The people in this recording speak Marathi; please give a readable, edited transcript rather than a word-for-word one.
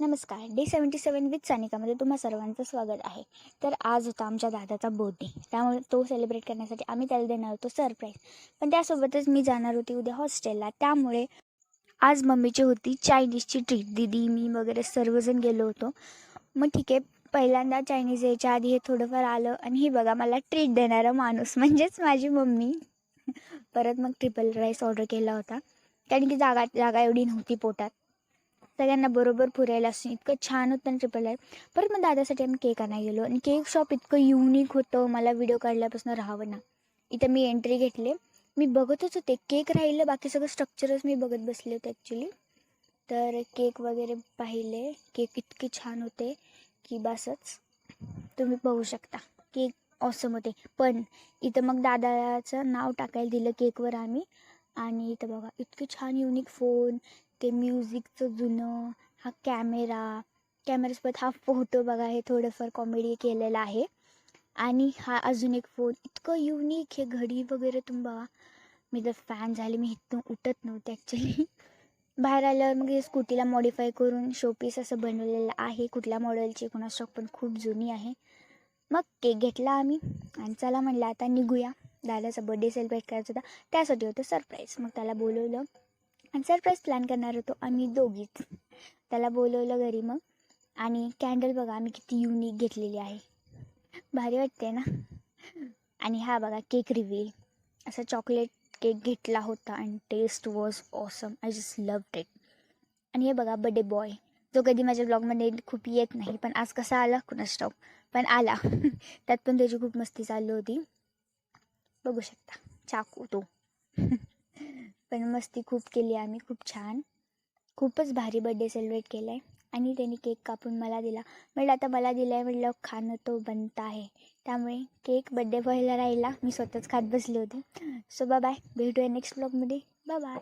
नमस्कार. डे 77 विथ सानिकामध्ये तुम्हा सर्वांचं स्वागत आहे. तर आज होता आमच्या दादाचा बर्थडे, त्यामुळे तो सेलिब्रेट करण्यासाठी आम्ही त्याला देणार होतो सरप्राईज. पण त्यासोबतच मी जाणार होती उद्या हॉस्टेलला, त्यामुळे आज मम्मीची होती चायनीजची ट्रीट. दीदी, मी वगैरे सर्वजण गेलो होतो. मग ठीक आहे, पहिल्यांदा चायनीज यायच्या आधी हे थोडंफार आलं आणि ही बघा मला ट्रीट देणारा माणूस म्हणजेच माझी मम्मी. परत मग ट्रिपल राईस ऑर्डर केला होता, कारण की जागा एवढी नव्हती पोटात. सगळ्यांना बरोबर पुरायला असं इतकं छान होतं ना ट्रिपल राईस. परत मग दादासाठी आम्ही केक आणायला गेलो आणि केक शॉप इतकं युनिक होतं, मला व्हिडिओ काढल्यापासून राहावं ना. इथं मी एंट्री घेतले, मी बघतच होते, केक राहिलं, बाकी सगळं स्ट्रक्चरच मी बघत बसले होते ॲक्च्युली. तर केक वगैरे पाहिले, केक इतके छान होते की बसच. तुम्ही पाहू शकता केक ऑसम होते. पण इथं मग दादाचं नाव टाकायला दिलं केकवर आम्ही, आणि इथं बघा इतके छान युनिक फोन, ते म्युझिकचं जुनं, हा कॅमेरासोबत हा फोटो बघा, हे थोडंफार कॉमेडी केलेलं आहे. आणि हा अजून एक फोन इतकं युनिक, हे घडी वगैरे तुम्ही बघा. मी तर फॅन झाले, मी इथून उठत नव्हते ॲक्च्युली. बाहेर आल्यावर मग हे स्कूटीला मॉडिफाय करून शोपीस असं बनवलेलं आहे. कुठल्या मॉडेलची कोणा स्टॉक, पण खूप जुनी आहे. मग केक घेतला आम्ही आणि चला म्हणलं आता निघूया. दादाचा बर्थडे सेलिब्रेट करायचा होता, त्यासाठी होतं सरप्राईज. मग त्याला बोलवलं आणि सरप्राईज प्लॅन करणार होतो आम्ही दोघीच. त्याला बोलवलं घरी मग. आणि कॅन्डल बघा आम्ही किती युनिक घेतलेली आहे, भारी वाटते ना. आणि हा बघा केक रिव्हील, असा चॉकलेट केक घेतला होता आणि taste was awesome. I just loved it. आणि हे बघा बर्थडे बॉय, जो कधी माझ्या ब्लॉगमध्ये खूप येत नाही, पण आज कसा आला कुणास ठाऊक, पण आला. त्यात पण त्याची खूप मस्ती चालू होती, बघू शकता चाकू तो. पण मस्ती खूप केली आम्ही, खूप छान, खूपच भारी बर्थडे सेलिब्रेट केला आहे. आणि त्यांनी केक कापून मला दिला. म्हटलं आता मला दिला आहे म्हटलं खाणं तो बनता आहे, त्यामुळे केक बर्थडे बॉयला राहिला, मी स्वतःच खात बसले होते. सो बाय, भेटूया नेक्स्ट ब्लॉगमध्ये. बाय.